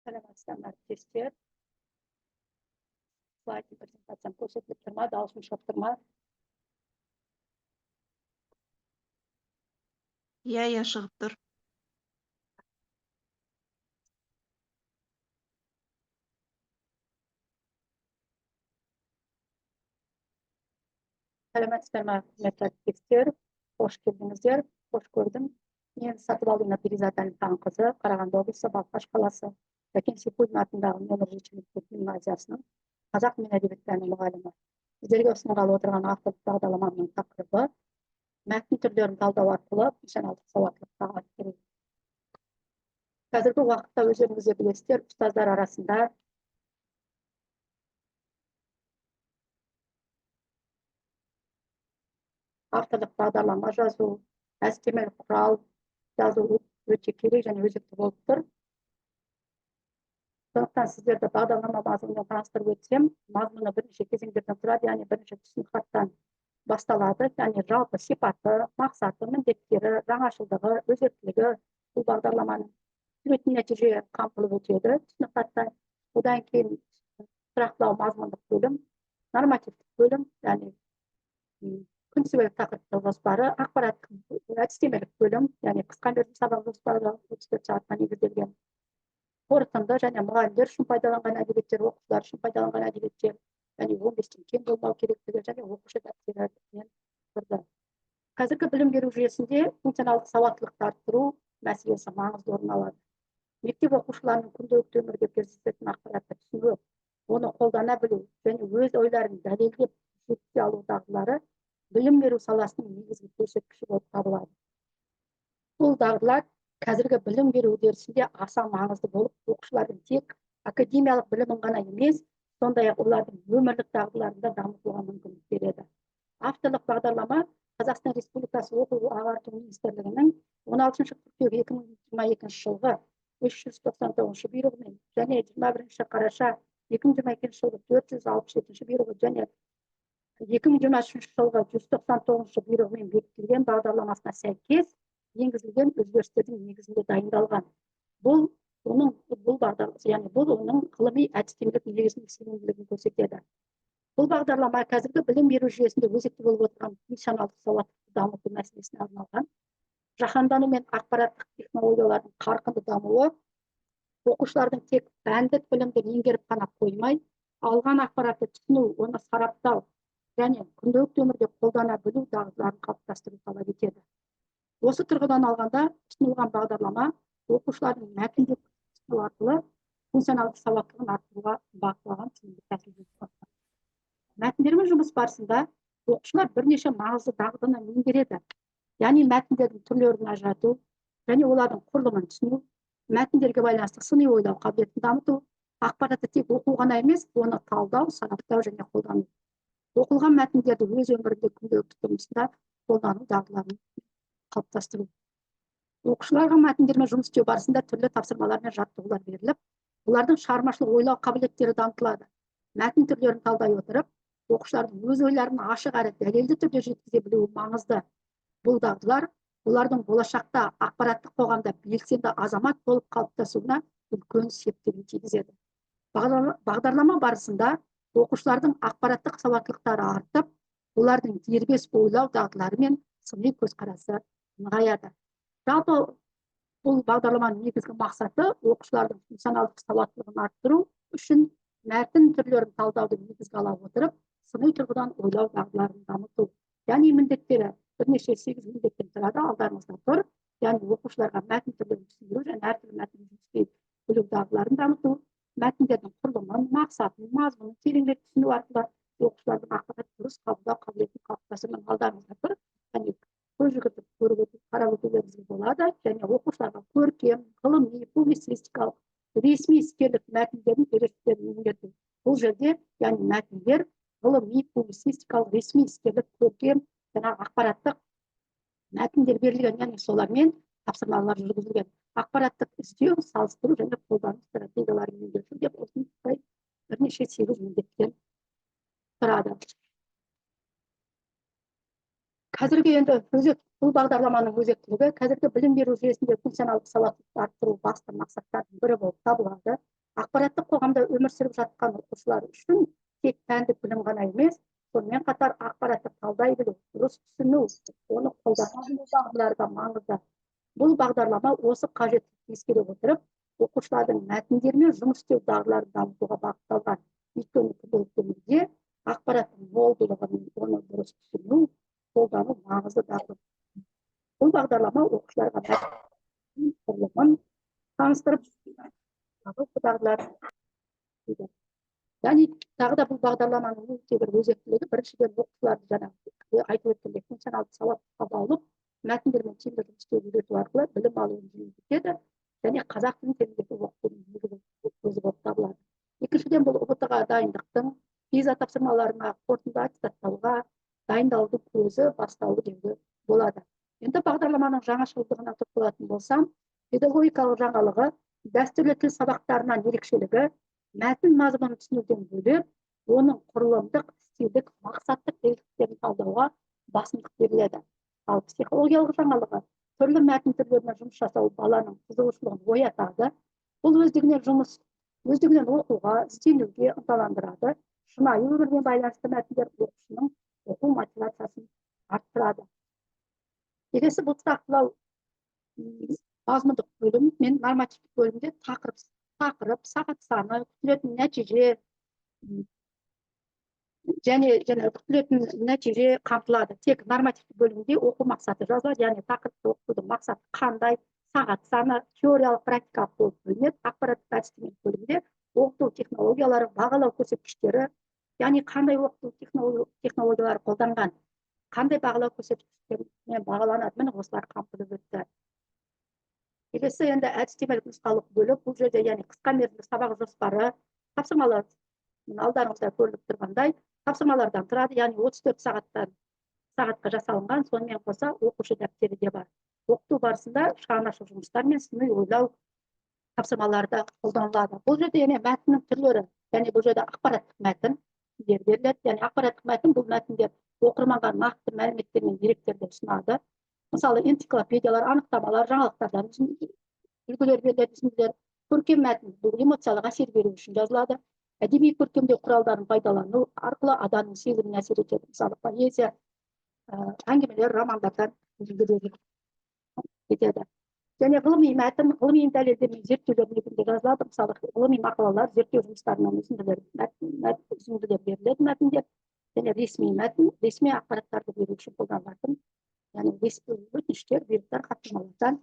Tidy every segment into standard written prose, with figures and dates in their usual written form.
Саламатсыздар әріптестер. Слайдтың презентациям көрсетіліп тұр ма, дауысым шығып тұр ма? Иә, шығып тұр. Саламатсыздар ма, құрметті әріптестер. Қош келдіңіздер, қош көрдім. Мен Сатыбалдина Перизат Әлімханқызы, Қарағанды облысы, Балқаш қаласы, Сәкен Сейфуллин атындағы нөмір 7 мектеп гимназиясының қазақ мен әдебиет пәні мұғалімі. Сіздерге ұсынғалы отырған авторлық бағдарламамның тақырыбы мәтін түрлерін талдау арқылы функционалдық сауаттылыққа арттыру. Қазіргі уақытта өздеріңіз де білесіздер, ұстаздар арасында авторлық бағдарлама жазу, әдістемелік құрал жазу өте керек және өзекті болып тұр. Сондықтан сіздерді бағдарлама мазмұнымен таныстырып өтсем, мазмұны бірнеше кезеңдерден тұрады, яғни бірінші түсініктен басталады, яғни жалпы сипаты, мақсаты, міндеттері, жаңашылдығы, өзектілігі бұл бағдарламаның жүретін нәтиже қамтылып өтеді түсініктен. Одан кейін тұрақтылау мазмұндық бөлім, нормативтік бөлім, яғни күнтізбелік тақырыптық жоспары, ақпараттық әдістемелік бөлім, яғни қысқа мерзім сабақ жоспары 34 сағатқа негізделген, қорытынды және мұғалімдер үшін пайдаланған әдебиеттер, оқушылар үшін пайдаланған әдебиеттер, және 15-тен кем болмау керектігі және оқушы дәптерінен тұрды. Қазіргі білім беру жүйесінде функционалдық сауаттылықты арттыру мәселесі маңызды орын алады. Мектеп оқушыларының күнделікті өмірде кездесетін ақпаратты түсіну, оны қолдана білу және өз ойларын дәлелдеп жеткізе алу дағдылары білім беру саласының негізгі көрсеткіші болып табылады. Бұл дағдылар қазіргі білім беру үдерісінде аса маңызды болып, оқушылардың тек академиялық білімін ғана емес, сондай-ақ олардың өмірлік дағдыларында дамытуға мүмкіндік береді. Авторлық бағдарлама Қазақстан Республикасы оқу ағарту министрлігінің 16 қыркүйек 2022 жылғы 399 бұйрығымен және 21 қараша 2022 жылғы 467 бұйрығы және 2023 жылғы 199 бұйрығымен бекітілген бағдарламасына сәйкес енгізілген өзгерістердің негізінде дайындалған. Бұл оның ғылыми әдістемелік негізінің сенімділігін көрсетеді. Бұл бағдарлама қазіргі білім беру жүйесінде өзекті болып отырған функционалдық сауаттылықты дамыту мәселесіне арналған. Жаһандану мен ақпараттық технологиялардың қарқынды дамуы оқушылардың тек пәндік білімді меңгеріп қана қоймай, алған ақпаратты түсіну, оны сараптау және күнделікті өмірде қолдана білу дағдыларын қалыптастыру талап етеді. Осы тұрғыдан алғанда ұсынылған бағдарлама оқушылардың мәтінді түсіну арқылы функционалдық сауаттылығын арттыруға бағытталған тиімді тәсіл. Мәтіндермен жұмыс барысында оқушылар бірнеше маңызды дағдыны меңгереді. Яғни мәтіндердің түрлерін ажырату және олардың құрылымын түсіну, мәтіндерге байланысты сыни ойлау қабілетін дамыту, ақпаратты тек оқу ғана емес, оны талдау, сараптау және қолдану. Оқылған мәтіндерді өз өмірінде күнделікті тұрмысында қолдану дағдыларын қалыптастыру. Оқушыларға мәтіндермен жұмыс істеу барысында түрлі тапсырмалар мен жаттығулар беріліп, олардың шығармашылық ойлау қабілеттері дамытылады. Мәтін түрлерін талдай отырып, оқушылардың өз ойларын ашық әрі дәлелді түрде жеткізе білуі маңызды. Бұл дағдылар олардың болашақта ақпараттық қоғамда белсенді азамат болып қалыптасуына үлкен септігін тигізеді. Бағдарлама барысында оқушылардың ақпараттық сауаттылықтары артып, олардың дербес ойлау дағдылары мен сыни көзқарасы нығаяды. Жалпы бұл бағдарламаның негізгі мақсаты оқушылардың функционалдық сауаттылығын арттыру үшін мәтін түрлерін талдауды негізге ала отырып, сыни тұрғыдан ойлау дағдыларын дамыту. Яғни міндеттері бірнеше 8 міндеттен тұрады, алдарыңызда тұр. Яғни оқушыларға мәтін түрлерін түсіндіру және әртүрлі мәтін жұмыспен білу дағдыларын дамыту, мәтіндердің құрылымын, мақсатын, мазмұнын тереңірек түсіну арқылы оқушылардың ақпаратты дұрыс қабылдау қабілетін қалыптастыру алдарыңызда тұр. Яғни көз жүгіртіп қарап өтулеріңізге болады және оқушыларға көркем, ғылыми, публицистикалық, ресми іскерлік мәтіндердің ерекшеліктерін меңгерту. Бұл жерде яғни мәтіндер ғылыми, публицистикалық, ресми іскерлік, көркем және ақпараттық мәтіндер берілген, яғни солармен тапсырмалар жүргізілген. Ақпараттық іздеу, салыстыру және қолдану стратегияларын меңгерту деп осындай бірнеше 8 міндеттен тұрады. Қазіргі енді бұл бағдарламаның өзектілігі қазіргі білім беру жүйесінде функционалдық сауаттылықты арттыру басты мақсаттардың бірі болып табылады. ақпараттық қоғамда өмір сүріп жатқан оқушылар үшін тек пәндік білім ғана емес, сонымен қатар ақпаратты талдай білу, дұрыс түсіну, оны қолдану дағдылары да маңызды. Бұл бағдарлама осы қажеттілікті ескере отырып, оқушылардың мәтіндермен жұмыс істеу дағдыларын дамытуға бағытталған. Өйткені күнделікті ақпараттың молдығы мен оны дұрыс түсіну, қолдану маңызды дағды. Бұл бағдарлама оқушыларға мәтін құрылымын таныстырып, дағдыларын. Яғни тағы да бұл бағдарламаның өте бір өзектілігі, біріншіден оқушыларды жаңағы айтып өткендей функционалды сауаттылыққа баулып, мәтіндермен тиімді жұмыс істеуді үйрету арқылы білім алуын жеңілдетеді және қазақ тілін тереңдету оқытудың негізгі көзі болып табылады. Екіншіден, бұл ұбт-ға дайындықтың, пиза тапсырмаларына қорытынды аттестаттауға дайындаудың көзі бастауы деуге болады. Енді бағдарламаның жаңашылдығына тоқталатын болсам, педагогикалық жаңалығы, дәстүрлі тіл сабақтарынан ерекшелігі, мәтін мазмұнын түсінуден бөлек, оның құрылымдық, стильдік, мақсаттық белгілерін талдауға басымдық беріледі. Ал психологиялық жаңалығы, түрлі мәтін түрлеріне жұмыс жасау баланың қызығушылығын оятады. Бұл өздігінен оқуға, ізденуге ынталандырады. Шынайы өмірмен байланысты мәтіндер оқушының оқу мотивациясын арттырады. Келесі бұл тақылау мазмұндық бөлім мен нормативтік бөлімде тақырып, сағат саны, күтілетін нәтиже және күтілетін нәтиже қамтылады. Тек нормативтік бөлімде оқу мақсаты жазылады, яғни тақырыпты оқытудың мақсаты қандай, сағат саны, теориялық практикалық болып бөлінеді. Ақпараттық әдістемелік бөлімде оқыту технологиялары, бағалау көрсеткіштері, яғни қандай оқыту технологиялары қолданған, қандай бағалау көрсеткіштермен бағаланады, міне осылар қамтылып өтті. Келесі енді әдістемелік нұсқалық бөлік, бұл жерде яғни қысқа мерзімді сабақ жоспары, тапсырмалар алдарыңызда көріліп тұрғандай тапсырмалардан тұрады, яғни 34 сағатқа жасалынған, сонымен қоса оқушы дәптері де бар. Оқыту барысында шығармашылық жұмыстар мен сыни ойлау тапсырмаларда қолданылады. Бұл жерде яғни мәтіннің түрлері, яғни бұл жерде ақпараттық мәтін беріледі, яғни ақпараттық мәтін, бұл мәтіндер оқырманға нақты мәліметтер мен деректерді ұсынады. Мысалы, энциклопедиялар, анықтамалар, жаңалықтардан үлгілер беріледі. Көркем мәтін бұл эмоциялық әсер беру үшін жазылады. Әдеби көркемдеу құралдарын пайдалану арқылы адамның сезіміне әсер етеді. Мысалы, поэзия, әңгімелер, романдардан үлгілер етеді. Және ғылыми мәтін, ғылыми дәлелдер мен зерттеулер негізінде жазылады. Мысалы, ғылыми мақалалар, зерттеу жұмыстарынан үзінділер беріледі мәтіндер. Және ресми мәтін, ресми ақпараттарды беру үшін қолданылатын, яғни өтініштер, бұйрықтар, хаттамалардан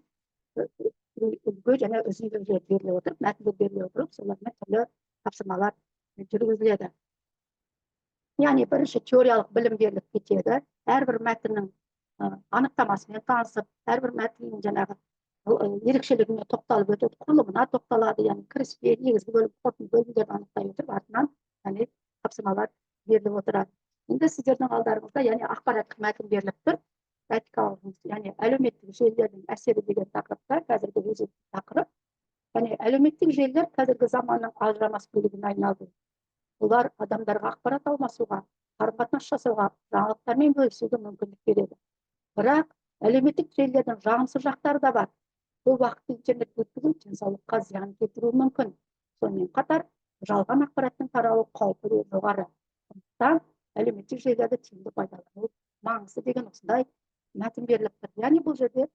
үлгі және үзінділер беріле отырып, мәтіндер беріле отырып, солармен түрлі тапсырмалар жүргізіледі. Яғни бірінші теориялық білім беріліп кетеді. Әрбір мәтіннің анықтамасымен танысып, әрбір мәтіннің жаңағы ерекшелігіне тоқталып өтеді, құрылымына тоқталады, яғни кіріспе, негізгі бөлім, қорытынды бөлімдерді анықтай отырып, артынан яғни тапсырмалар беріліп отырады. Енді сіздердің алдарыңызда яғни ақпараттық мәтін беріліп тұр. Этикалық жұмыс, яғни әлеуметтік желілердің әсері деген тақырыпта, қазіргі өзекті тақырып. Яғни әлеуметтік желілер қазіргі заманның ажырамас бөлігіне айналды. Олар адамдарға ақпарат алмасуға, қарым-қатынас жасауға, жаңалықтармен бөлісуге мүмкіндік береді. Бірақ әлеуметтік желілердің жағымсыз жақтары да бар. Бұл уақытты интернет өткізу денсаулыққа зиян келтіруі мүмкін. Сонымен қатар жалған ақпараттың таралу қаупі де жоғары. Сондықтан әлеуметтік желілерді тиімді пайдалану маңызды деген осындай мәтін беріліп тұр. Яғни бұл жерде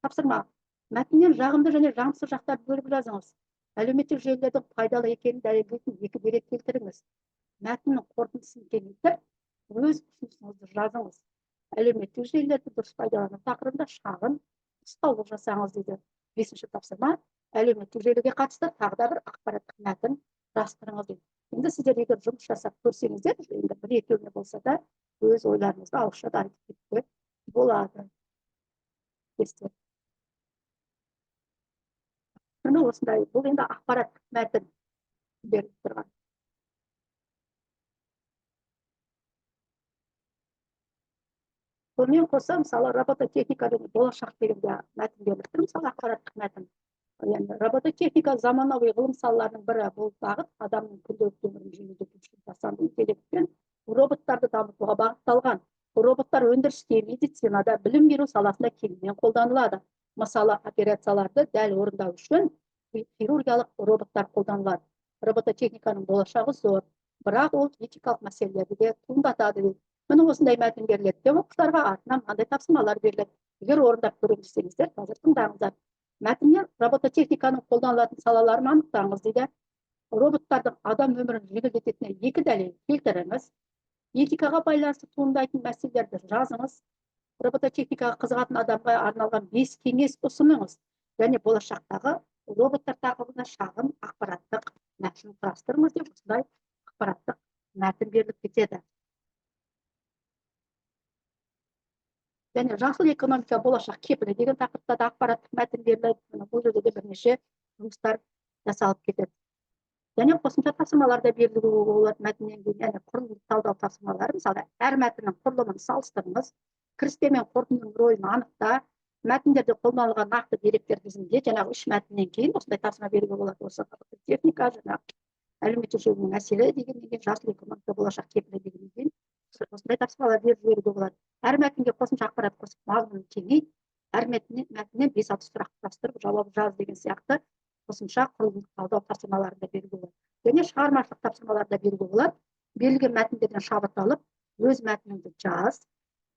тапсырма. Мәтіннен жағымды және жағымсыз жақтарды бөліп жазыңыз. Әлеуметтік желілердің пайдалы екенін дәлелдейтін 2 дерек келтіріңіз. Мәтіннің қорытындысын кеңейтіп, өз ұсынысыңызды жазыңыз. Әлеуметтік желілерді дұрыс пайдалану тақырыбында шағын нұсқаулық жасаңыз дейді. 5-ші тапсырма, әлеуметтік желіге қатысты тағы да бір ақпараттық мәтін құрастырыңыз дейді. Енді сіздер егер жұмыс жасап көрсеңіздер, енді 1-2 болса да, өз ойларыңызды ауызша да айтып кетуге болады. Міне осындай, бұл енді ақпараттық мәтін беріліп тұрған. Сонымен қоса, мысалы, робототехника және болашақ дегенде мәтін беріліп тұр, мысалы, ақпараттық мәтін. Яғни робототехника заманауи ғылым салаларының бірі, бұл бағыт адамның күнделікті өмірін жеңілдету үшін жасанды интеллектпен роботтарды дамытуға бағытталған. Роботтар өндірісте, медицинада, білім беру саласында кеңінен қолданылады. Мысалы, операцияларды дәл орындау үшін хирургиялық роботтар қолданылады. робототехниканың болашағы зор, бірақ ол этикалық мәселелерді де туындатады дейді. Міне осындай мәтін беріледі де оқушыларға артынан мынандай тапсырмалар беріледі. Егер орындап көремін десеңіздер, қазір тыңдаңыздар. Мәтіннен робототехниканың қолданылатын салаларын анықтаңыз дейді. Роботтардың адам өмірін жеңілдететініне 2 дәлел келтіріңіз. Этикаға байланысты туындайтын мәселелерді жазыңыз. Робототехникаға қызығатын адамға арналған 5 кеңес ұсыныңыз. Және болашақтағы роботтар тақырыбына шағын ақпараттық мәтін құрастырыңыз деп осындай ақпараттық мәтін беріліп кетеді. Және жасыл экономика болашақ кепілі деген тақырыпта да ақпараттық мәтін беріледі. Бұл жерде де бірнеше жұмыстар жасалып кетеді. Және қосымша тапсырмалар да берілуге болады мәтіннен кейін. Яғни құрылымдық талдау тапсырмалары, мысалы, әр мәтіннің құрылымын салыстырыңыз, кіріспе мен қорытындының рөлін анықта, мәтіндерде қолданылған нақты деректер тізімде, жаңағы 3 мәтіннен кейін осындай тапсырма беруге болады. Осы техника, жаңағы әлеуметтік желінің әсері дегеннен кейін, жасыл экономика болашақ кепілі дегеннен кейін осындай тапсырмалар беруге болады. Әр мәтінге қосымша ақпарат қосып, мазмұнын кеңейт, әр мәтіннен 5-6 сұрақ құрастырып, жауап жаз деген сияқты қосымша құрылымдық талдау тапсырмаларын да беруге болады. Және шығармашылық тапсырмаларды да беруге болады. Берілген мәтіндерден шабыт алып, өз мәтініңді жаз,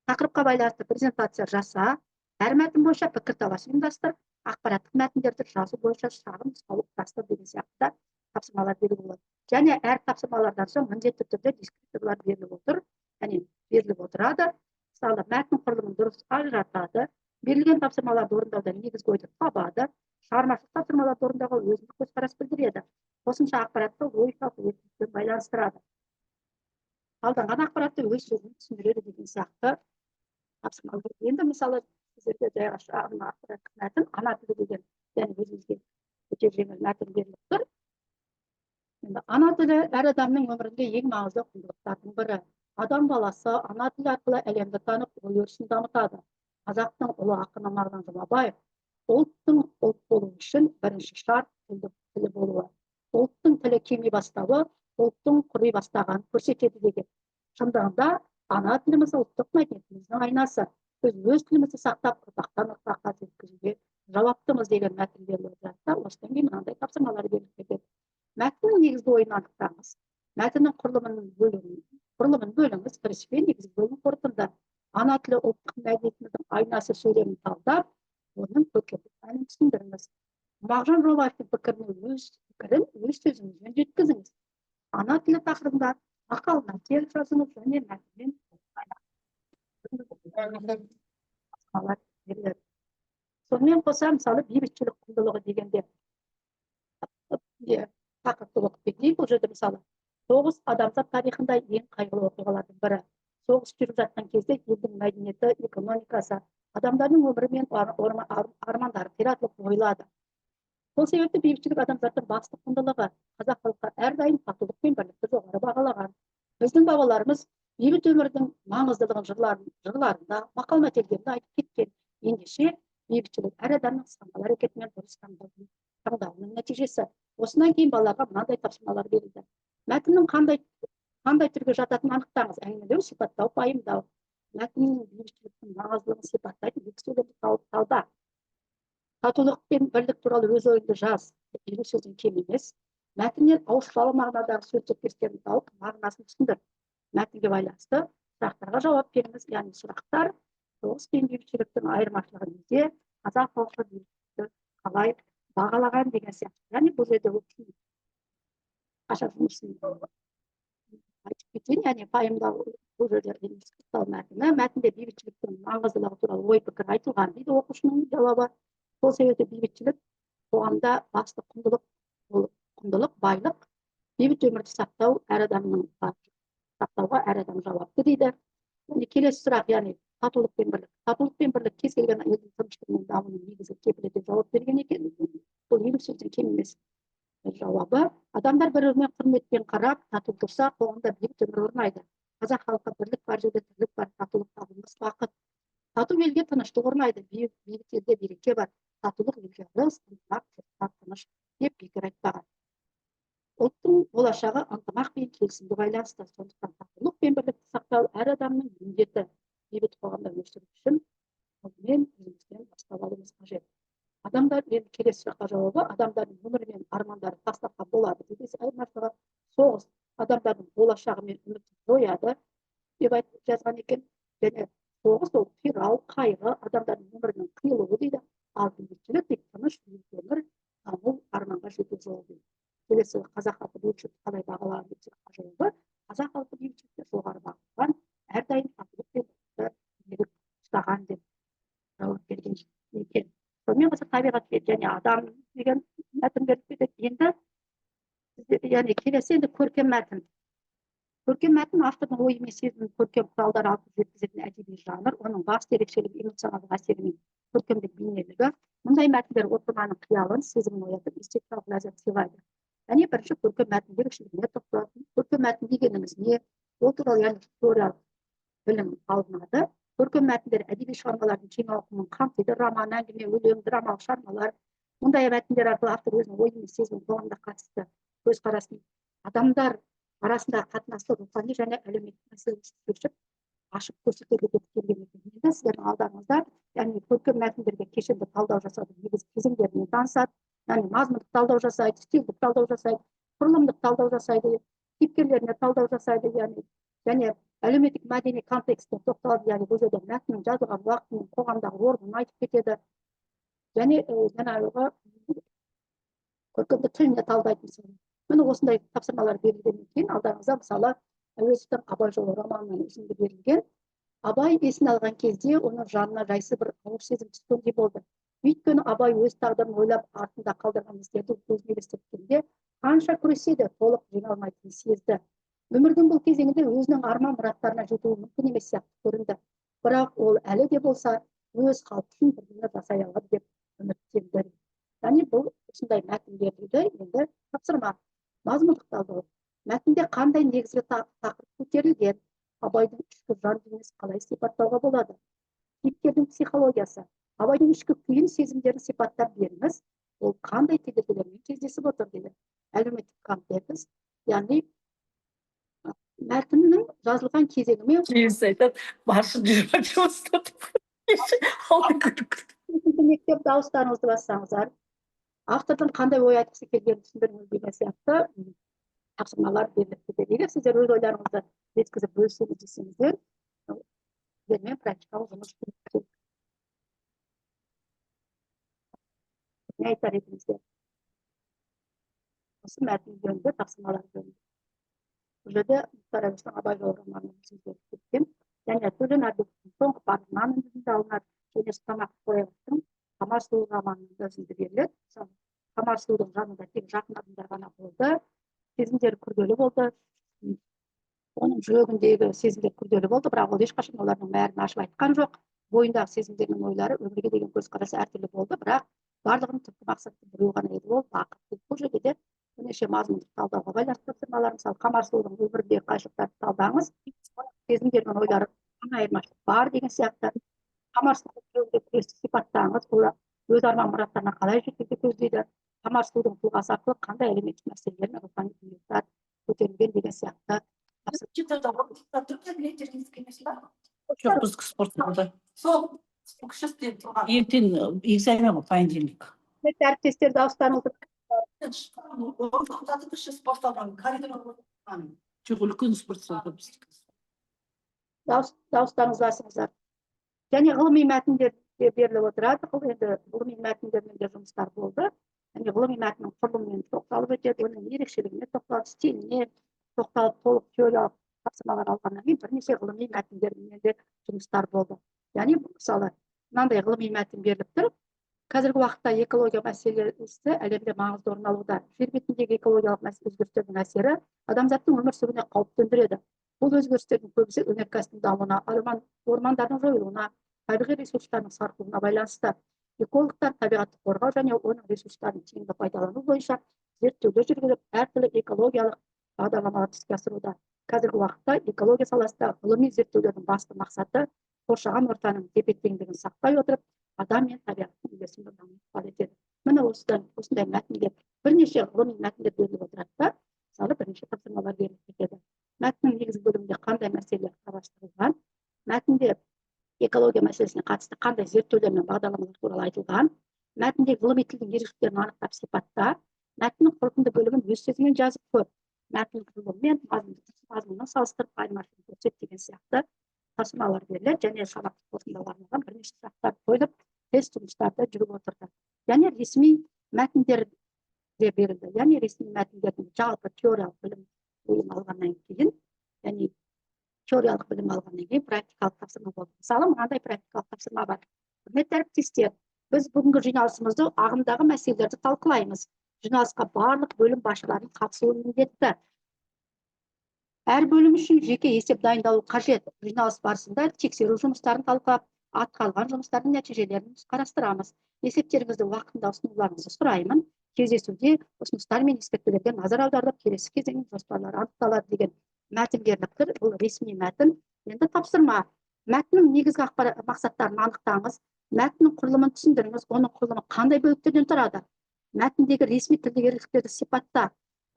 тақырыпқа байланысты презентация жаса, әр мәтін бойынша пікірталас ұйымдастыр, ақпараттық мәтіндерді жазу бойынша шағын нұсқаулық құрастыр деген сияқты тапсырмалар беруге болады. Және әр тапсырмалардан соң міндетті түрде дискрипторлар беріліп отырады. Мысалы, мәтін құрылымын дұрыс ажыратады, берілген тапсырмаларды орындауда негізгі ойды табады, шығармашылық тапсырмаларды орындауға өзіндік көзқарас білдіреді, қосымша ақпаратты логикалық өрнекпен байланыстырады, алданған ақпаратты өз сөзімен түсіндіреді деген сияқты тапсырмалар. Енді мысалы сіздерге жайға ақпараттық мәтін ана тілі деген, яғни өзімізге өте жеңіл мәтін беріліп тұр. Енді ана тілі әр адамның өмірінде ең маңызды құндылықтардың бірі. Адам баласы ана тілі арқылы әлемді танып, ой өрісін дамытады. Қазақтың ұлы ақыны Мағжан Жұмабаев ұлттың ұлт болу үшін бірінші шарт тілі болуы. Ұлттың тілі кеми бастауы, ұлттың құри бастағанын көрсетеді деген. Шындығында ана тіліміз ұлттық мәдениетіміздің айнасы. Біз өз тілімізді сақтап, ұрпақтан ұрпаққа жеткізуге жауаптымыз деген мәтін беріліп жатса, осыдан кейін мынандай тапсырмалар беріліп кетеді. Мәтіннің негізгі ойын анықтаңыз. Мәтіннің құрылымын бөліңіз, кіріспе, негізгі бөлім, қорытынды. Ана тілі ұлттық мәдениетіміздің айнасы сөйлемін талдап, оның көркемдік мәнін түсіндіріңіз. Мағжан Жұмабаевтың пікірін өз сөзіңізбен жеткізіңіз. Ана тілі тақырыбында мақалына келіп жазыңыз және мәтінмен сонымен қоса, мысалы, бейбітшілік құндылығы дегенде тақырыпты оқып кетейік. Бұл жерде мысалы соғыс адамзат тарихында ең қайғылы оқиғалардың бірі. Соғыс жүріп жатқан кезде елдің мәдениеті, экономикасы, адамдардың өмірі мен армандары қиратылып ойылады. Сол себепті бейбітшілік адамзаттың басты құндылығы. Қазақ халқы әрдайым татулық пен бірлікті жоғары бағалаған. Біздің бабаларымыз бейбіт өмірдің маңыздылығын жырларында, мақал-мәтелдерінде айтып кеткен. Ендеше бейбітшілік әр адамның саналы әрекетімен дұрыс таңдауының нәтижесі. Осынан кейін балаларға мынандай тапсырмалар берілді. Мәтіннің қандай түрге жататынын анықтаңыз. Әңгімелеу, сипаттау, пайымдау. Мәтіннің бейбітшіліктің маңыздылығын сипаттайтын екі сөйлемді талда. Татулық пен бірлік туралы өз ойыңды жаз. Елу сөзден кем емес. Мәтіннен ауызшалы мағынадағы сөз тіркестерін тауып, мағынасын түсіндір. Мәтінге байланысты сұрақтарға жауап беріңіз. Яғни сұрақтар соғыс пен бейбітшіліктің айырмашылығы неде, қазақ халқы бейбітшілікті қалай бағалаған деген сияқты. Яғни бұл жерде айтып кетейін, яғни пайымдау, бұл жерде мәтінде бейбітшіліктің маңыздылығы туралы ой пікір айтылған дейді оқушының жауабы. Сол себепті бейбітшілік қоғамда басты құндылық, байлық, бейбіт өмірді сақтау сақтауға әр адам жауапты дейді. Келесі сұрақ, яғни татулық пен бірлік. Татулық пен бірлік кез келген елдің тыныштығы мен дамуының негізі кепілі деп жауап берген екен. Бұл елу сөзден кем емес жауабы. Адамдар бір-біріне құрметпен қарап, тату тұрса, қоғамда бейбіт өмір орнайды. Қазақ халқы бірлік бар жерде тірлік бар, татулық табылмас бақыт. Тату елге тыныштық орнайды, бейбіт елде береке бар. Татулық елге ырыс, ынтымақ, тыныш деп бекер айтпаған. Ұлттың болашағы ынтымақ пен келісімге байланысты. Сондықтан татулық пен бірлікті сақтау әр адамның міндеті. Бейбіт қоғамда өмір сүру үшін онымен өзімізден бастап алуымыз қажет. Адамдар, келесі сұраққа жауабы, адамдардың өмірі мен армандары тастапқа болады. болашағымен үміт қояды деп айтып жазған екен. Және соғыс ол қирау, қайғы, адамдардың өмірінің қиылуы дейді. Ал бейбітшілік тек тыныш өмір, даму, арманға жету жолы дейді. Келесі қазақ халқы бейбітшілікті қалай бағалаған деп жауабы, қазақ халқы бейбітшілікті жоғары бағалаған, әрдайым татулық пен бейбітшілікті ұстаған деп жауап берген екен. Сонымен қоса табиғат және адам деген мәтін беріп кетеді. Енді яғни келесі енді көркем мәтін. Көркем мәтін автордың ойы мен сезімін көркем құралдар арқылы жеткізетін әдеби жанр, оның басты ерекшелігі эмоционалдық әсері мен көркемдік бейнелігі. Мұндай мәтіндер оқырманның қиялын, сезімін оятып, эстетикалық ләззат сыйлайды. Яғни бірінші көркем мәтін ерекшелігіне тоқталады. Көркем мәтін дегеніміз не? Ол туралы яғни теориялық білім алынады. Көркем мәтіндер әдеби шығармалардың кең ауқымын қамтиды. Роман, әңгіме, өлең, драмалық шығармалар. Мұндай мәтіндер арқылы автор өзінің ойы мен сезімін қоғамға қатысты көзқарасын, адамдар арасындағы қатынасты рухани және әлеуметтік мәселені шешіп ашып көрсетуге келген екен. Енді сіздердің алдарыңызда яғни көркем мәтіндерге кешенді талдау жасаудың негізгі кезеңдерімен танысады. Яғни мазмұндық талдау жасайды, стильдік талдау жасайды, құрылымдық талдау жасайды, кейіпкерлеріне талдау жасайды, яғни және әлеуметтік мәдени контекстіне тоқталады, яғни бұл жерде мәтіннің жазылған уақыты мен қоғамдағы орнын айтып кетеді. Және жаңағы көркемдік тіліне талдайды. Міне осындай тапсырмалар берілгеннен кейін алдарыңызда мысалы әуезовтің Абай жолы романынан үзінді берілген. Абай есін алған кезде оның жанына жайсыз бір ауыр сезім түскендей болды. Өйткені Абай өз тағдырын ойлап артында қалдырған іздерді көзіне елестеткенде қанша күрессе де толық жеңе алмайтынын сезді. Өмірдің бұл кезеңінде өзінің арман мұраттарына жетуі мүмкін емес сияқты көрінді. Бірақ ол әлі де болса өз халқын бірдеңе жасай алады деп үміттенді. Яғни бұл осындай мәтін берілді. Енді тапсырма. Мазмұндық талдау. Мәтінде қандай негізгі тақырып көтерілген, Абайдың ішкі жан дүниесін қалай сипаттауға болады? Кейіпкердің психологиясы. Абайдың ішкі күйін, сезімдерін сипаттап беріңіз. Ол қандай кедергілермен кездесіп отыр дейді. Әлеуметтік контекст, яғни мәтіннің жазылған кезеңі мен мектеп дауыстарыңызды бассаңыздар, автордың қандай ой айтқысы келгенін түсіндіріңіз деген сияқты тапсырмалар беріліп кетеді. Егер сіздер өз ойларыңызды жеткізіп бөлісеміз десеңіздер, сіздермен практикалық жұмыс істейміз. Не айтар едіңіздер? Осы мәтін жөнінде тапсырмалар жөнінде. Бұл жерде Мұхтар Әуезовтің Абай жолы романын сөздері кеткен. Және Төлен Әбдіковтың соңғы парызынан үзінді алынады. Және Стамақ Қоевтың Қамар сұлу романында үзінді беріледі. Қамар сұлудың жанында тек жақын адамдар ғана болды. Сезімдері күрделі болды. Оның жүрегіндегі сезімдер күрделі болды, бірақ ол ешқашан олардың бәрін ашып айтқан жоқ. Бойындағы сезімдер мен ойлары, өмірге деген көзқарасы әртүрлі болды, бірақ барлығының түпкі мақсаты біреу ғана еді, ол бақыт. Бұл жерде де бірнеше мазмұндық талдауға байланысты тапсырмалар, мысалы Қамар сұлудың өміріндегі қайшылықтарды талдаңыз, сезімдер мен ойлары айырмашылық бар деген сияқты. Қамар сұлудың күресті сипаттаңыз, олар өз арман мұраттарына қалай жетуді көздейді, Қамар сұлудың тұлғасы арқылы қандай әлеуметтік мәселелер мен рухани құндылықтар көтерілген деген сияқты. Жоқ, біздікі спорт болды. Сол ертең экзамен ғой, понедельник. Әріптестер дауыстарыңызды Жоқ, үлкен спорт залда біздікі. дауыстарыңызды басыңыздар. Және ғылыми мәтіндер беріліп отырады. Енді ғылыми мәтіндермен де жұмыстар болды. Және ғылыми мәтіннің құрылымымен тоқталып өтеді, оның ерекшелігіне тоқталып, стиліне тоқталып, толық теориялық тапсырмалар алғаннан кейін бірнеше ғылыми мәтіндермен де жұмыстар болды. Яғни мысалы мынандай ғылыми мәтін беріліп тұр. Қазіргі уақытта экология мәселесі әлемде маңызды орын алуда. Жер бетіндегі экологиялық өзгерістердің әсері адамзаттың өмір сүруіне қауіп төндіреді. Бұл өзгерістердің көбісі өнеркәсіптің дамуына, ормандардың жойылуына, табиғи ресурстардың сарқылуына байланысты. Экологтар табиғатты қорғау және оның ресурстарын тиімді пайдалану бойынша зерттеулер жүргізіп, әртүрлі экологиялық бағдарламаларды іске асыруда. Қазіргі уақытта экология саласында ғылыми зерттеулердің басты мақсаты қоршаған ортаның тепе-теңдігін сақтай отырып, адам мен табиғаттың үйлесімді дамуын ықпал етеді. Міне осындай мәтіндер, бірнеше ғылыми мәтіндер беріліп отырады да, мысалы бірнеше тапсырмалар беріліп кетеді. Мәтіннің негізгі бөлімінде қандай мәселелер қарастырылған, мәтінде экология мәселесіне қатысты қандай зерттеулер мен бағдарламалар туралы айтылған, мәтіндегі ғылыми тілдің ерекшеліктерін анықтап сипатта, мәтіннің қорытынды бөлігін өз сөзімен жазып көр. мәтін құрылымы мен мазмұнын салыстырып айырмашылығын көрсет деген сияқты тапсырмалар беріледі және сабақты қорытындылауға арналған бірнеше сұрақтар қойылып тест жұмыстары жүріп отырды. Яғни ресми мәтіндер де берілді. Яғни ресми мәтіндердің жалпы теориялық білім алғаннан кейін, яғни теориялық білім алғаннан кейін практикалық тапсырма болды. Мысалы, мынандай практикалық тапсырма бар. Құрметті әріптестер, біз бүгінгі жиналысымызда ағымдағы мәселелерді талқылаймыз. Жиналысқа барлық бөлім басшыларының қатысуы міндетті. Әр бөлім үшін жеке есеп дайындалу қажет. Жиналыс барысында тексеру жұмыстарын талқылап, атқарылған жұмыстардың нәтижелерін қарастырамыз. Есептеріңізді уақытында ұсынуларыңызды сұраймын. Кездесуде ұсыныстар мен ескертулерге назар аударылып, келесі кезеңнің жоспарлары анықталады деген мәтін беріліп, бұл ресми мәтін. Енді тапсырма. Мәтіннің негізгі мақсаттарын анықтаңыз. Мәтіннің құрылымын түсіндіріңіз. Оның құрылымы қандай бөліктерден тұрады? Мәтіндегі ресми тілдік ерекшеліктерді сипатта.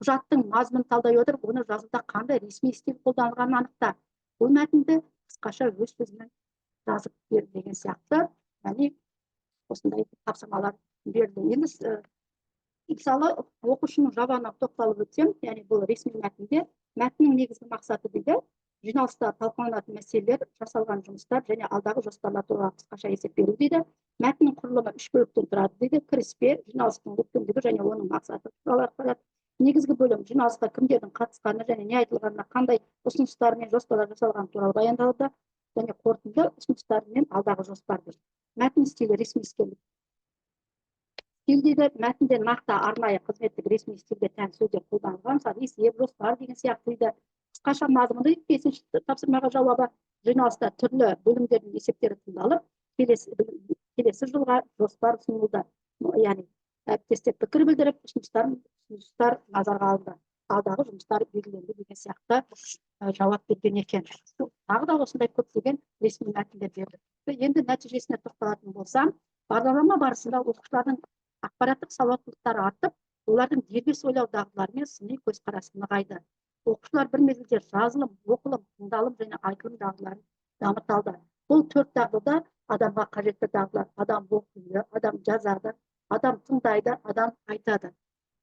Құжаттың мазмұнын талдай отырып, оны жазуда қандай ресми стиль қолданылғанын анықта. Бұл мәтінді қысқаша өз сөзімен жазып бер деген сияқты, яғни осындай тапсырмалар берді. Енді мысалы оқушының жабағына тоқталып өтсем, яғни бұл ресми мәтінде мәтіннің негізгі мақсаты дейді, жиналыста талқыланатын мәселелер, жасалған жұмыстар және алдағы жоспарлар туралы қысқаша есеп беру дейді. Мәтіннің құрылымы 3 бөліктен тұрады дейді. Кіріспе, жиналыстың өткендігі және оның мақсаты туралы ақпарат. Негізгі бөлім жиналысқа кімдердің қатысқаны және не айтылғанына, қандай ұсыныстар мен жоспарлар жасалғаны туралы баяндалды және қорытынды ұсыныстар мен алдағы жоспарды. Мәтін стилі ресми стиль. Стиль дейді, мәтінде нақты арнайы қызметтік ресми стильде тән сөздер қолданылған, мысалы есеп, жоспар деген сияқты дейді. Қысқаша мазмұнды 5-ші тапсырмаға жауабы, жиналыста түрлі бөлімдердің есептері тыңдалып, келесі жылға жоспар ұсынылды. Яғни әріптестер пікір білдіріп, ұсыныстар назарға алынды. Алдағы жұмыстар белгіленді деген сияқты жауап берген екен. Тағы да осындай көптеген ресми мәтіндер берді. Енді нәтижесіне тоқталатын болсам, бағдарлама барысында оқушылардың ақпараттық сауаттылықтары артып, олардың дербес ойлау дағдылары мен сыни көзқарасы нығайды. Оқушылар бір мезгілде жазылым, оқылым, тыңдалым және айтылым дағдыларын дамыталды. Бұл 4 дағдыда адамға қажетті дағдылар: адам оқиды, адам жазады, адам тыңдайды, адам айтады.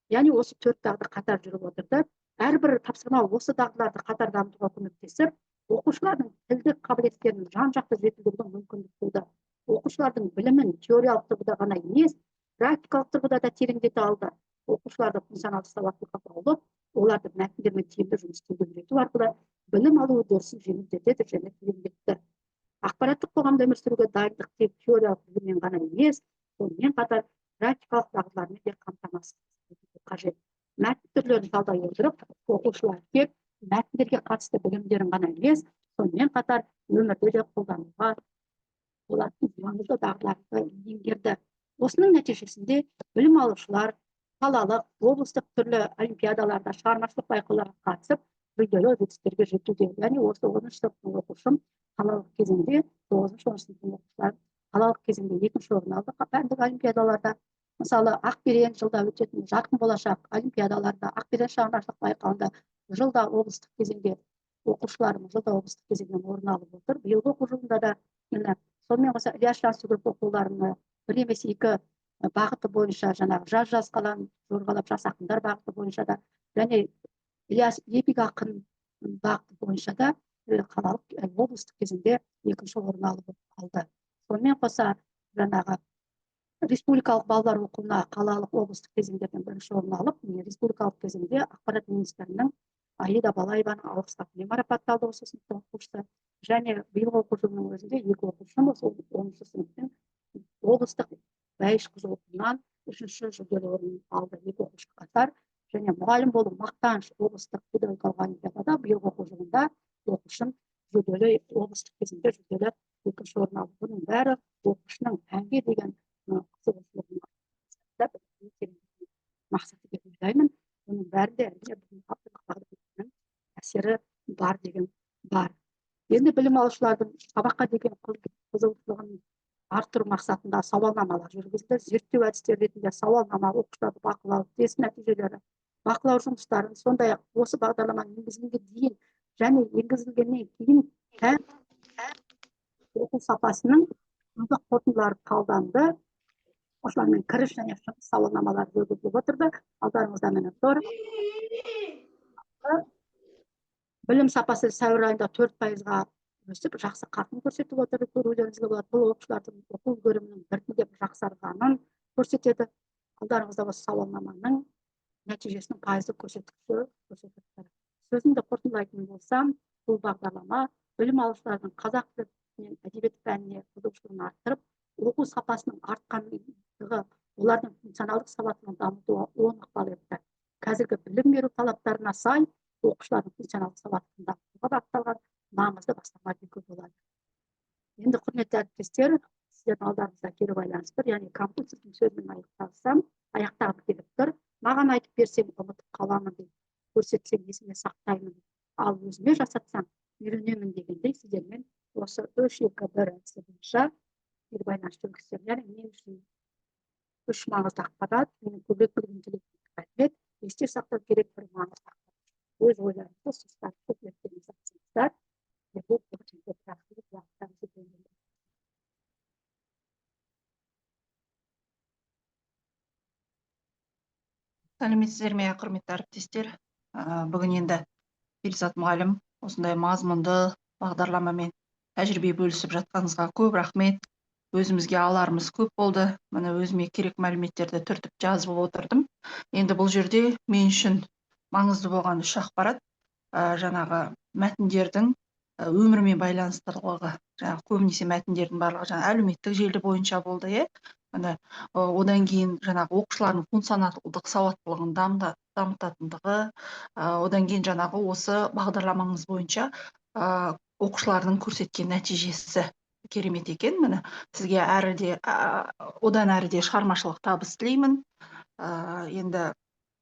Яғни осы 4 дағды қатар жүріп отырды. Әрбір тапсырма осы дағдыларды қатар дамытуға көмектесіп, оқушылардың тілдік қабілеттерін жан-жақты жетілдіруге мүмкіндік туды. Оқушылардың білімін теориялық тұрғыда ғана емес, практикалық тұрғыда да тереңдете алды. Оқушыларды функционалды сауаттылыққа баулып, оларды мәтіндермен тиімді жұмыс істеуге үйрету арқылы білім алу үдерісін жеңілдетеді және тереңдетті. Ақпараттық қоғамда өмір сүруге дайындық тек теориялық біліммен ғана емес, сонымен қатар практикалық дағдылармен де қамтамасыз ету қажет. Мәтін түрлерін талдай отырып, оқушылар тек мәтіндерге қатысты білімдерін ғана емес, сонымен қатар өмірде де қолдануға болатын маңызды дағдыларды меңгерді. Осының нәтижесінде білім алушылар қалалық, облыстық түрлі олимпиадаларда, шығармашылық байқауларға қатысып, жүлделі жетістіктерге жетуде. Яғни осы 10-шы сыныптың оқушым қалалық кезеңде, 9-шы сыныптың оқушылары қалалық кезеңде 2-ші орын алды пәндік олимпиадаларда. Мысалы, Ақберен жылда өтетін жарқын болашақ олимпиадаларда, Ақберен шығармашылық байқауында жылда облыстық кезеңде оқушыларымыз жылда облыстық кезеңнен орын алып отыр. Биылғы оқу жылында да сонымен қоса Ілияс Жансүгіров оқуларының бір емес екі бағыты бойынша, жаңағы жаз қалам жорғалап жас ақындар бағыты бойынша да, және Ілияс эпик ақын бағыты бойынша да қалалық облыстық кезеңде 2-ші орын алып алды. Сонымен қоса жаңағы республикалық балалар оқуына қалалық облыстық кезеңдерден 1-ші орын алып, республикалық кезеңде ақпарат министрінің Аида Балаеваның алғыс хатымен марапатталды осы сыныптың оқушысы. Және биылғы оқу жылының өзінде 2 оқушымыз 10-шы сыныптың облыстық бәйіш қыз оқуынан 3-ші жүлделі орын алды. 2 оқушы қатар. Және мұғалім болу мақтаныш облыстық педагогикалық олимпиадада биылғы оқу жылында оқушым жүлделі облыстық кезеңде жүлделі 2-ші орын алды. Бұның бәрі оқушының пәнге деген қызығушылығын мақсаты деп ойлаймын. Бұның бәрінде әсері бар деген бар. Енді білім алушылардың сабаққа деген қызығушылығын арттыру мақсатында сауалнамалар жүргізілді. Зерттеу әдістері ретінде сауалнама, оқушыларды бақылау, тест нәтижелері, бақылау жұмыстарын, сондай-ақ осы бағдарламаның енгізілгенге дейін және енгізілгеннен кейін оқу сапасының қорытындылары талданды. Осылармен кіріс және сауалнамалар жүргізіліп отырды. Алдарыңызда міне тұр. Білім сапасы сәуір айында 4%-ға өсіп, жақсы қарқын көрсетіп отыр. Көруіңізге болады, бұл оқушылардың оқу үлгерімінің біртіндеп жақсарғанын көрсетеді. Алдарыңызда осы сауалнаманың нәтижесінің пайыздық көрсеткіші көрсетіп тұр. Сөзімді қорытындылайтын болсам, бұл бағдарлама білім алушылардың қазақ тілі мен әдебиет пәніне қызығушылығын арттырып, оқу сапасының артқандығы олардың функционалдық сауаттылығын дамытуға оң ықпал етті. Қазіргі білім беру талаптарына сай оқушылардың функционалдық сауаттылығын дамытуға бағытталған маңызды бастама деуге болады. Енді құрметті әріптестер, сіздердің алдарыңызда кері байланыс бар, яғни Конфуцийдің сөзімен аяқтағым келіп тұр. Маған айтып берсең, ұмытып қаламын дейді, көрсетсең, есіме сақтаймын, ал өзіме жасатсаң, үйренемін дегендей, сіздермен осы 3-2-1 әдісі бойынша кері байланыс жүргізсем, яғни мен үшін 3 маңызды ақпарат, менің көбірек білгім келетін мәлімет, есте сақтау керек бір маңызды ақпарат. Өз ойларыңызды, ұсыныстарды көпіректеріңізді айтсаңыздар, бұл көптеген практикалық уақыттарыңызды бөліңіздер. Сәлеметсіздер ме, құрметті әріптестер. Бүгін енді Перизат мұғалім осындай мазмұнды бағдарламамен тәжірибе бөлісіп жатқаныңызға көп рахмет. Өзімізге аларымыз көп болды. Міне өзіме керек мәліметтерді түртіп жазып отырдым. Енді бұл жерде мен үшін маңызды болған 3 ақпарат, жаңағы мәтіндердің өмірмен байланыстырылығы. Жаңағы көбінесе мәтіндердің барлығы жаңағы әлеуметтік желі бойынша болды, Міне одан кейін жаңағы оқушылардың функционалдық сауаттылығын дамытатындығы, одан кейін жаңағы осы бағдарламаңыз бойынша оқушылардың көрсеткен нәтижесі керемет екен. Міне сізге одан әріде шығармашылық табыс тілеймін. Енді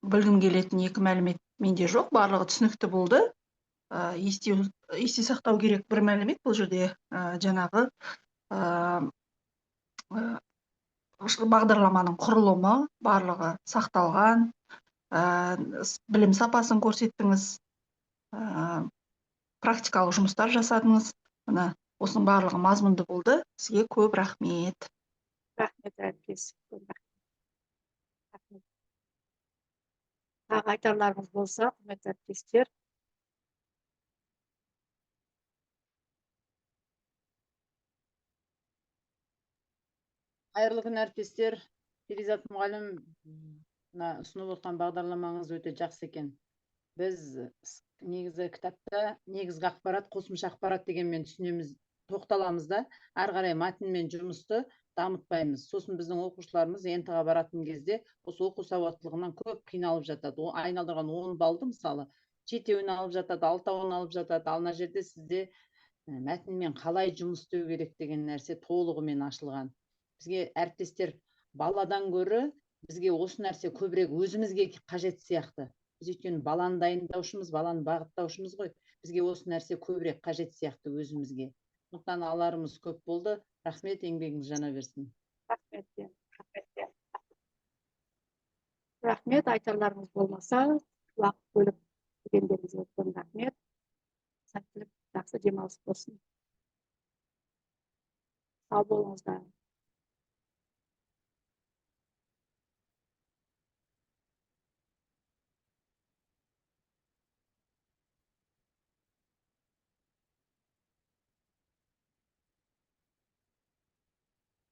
білгім келетін 2 мәлімет менде жоқ, барлығы түсінікті болды. Есте сақтау керек бір мәлімет бұл жерде жаңағы бағдарламаның құрылымы барлығы сақталған, білім сапасын көрсеттіңіз, практикалық жұмыстар жасадыңыз. Міне осының барлығы мазмұнды болды. Сізге көп рахмет. Рахмет, әріптес. Тағы айтарларыңыз болса, құрметті әріптестер. Қайырлы күн, әріптестер. Перизат мұғалім, ұсынып отқан бағдарламаңыз өте жақсы екен. Біз негізі кітапта негізгі ақпарат, қосымша ақпарат дегенмен түсінеміз, тоқталамыз да, ары қарай мәтінмен жұмысты дамытпаймыз. Сосын біздің оқушыларымыз НТ-ға баратын кезде осы оқу сауаттылығынан көп қиналып жатады. Айналдырған 10 балды мысалы 7-еуін алып жатады, 6-ауын алып жатады. Ал мына жерде сізде мәтінмен қалай жұмыс істеу керек деген нәрсе толығымен ашылған. Бізге әріптестер баладан гөрі бізге осы нәрсе көбірек өзімізге қажет сияқты. Біз өйткені баланы дайындаушымыз, баланы бағыттаушымыз ғой. Бізге осы нәрсе көбірек қажет сияқты өзімізге. Сондықтан аларымыз көп болды. Рахмет, еңбегіңіз жана берсін. Рахмет, айтарларыңыз болмаса, уақыт бөліп келгендеріңізге көп рахмет. Сәттілік, жақсы демалыс болсын. Сау болыңыздар.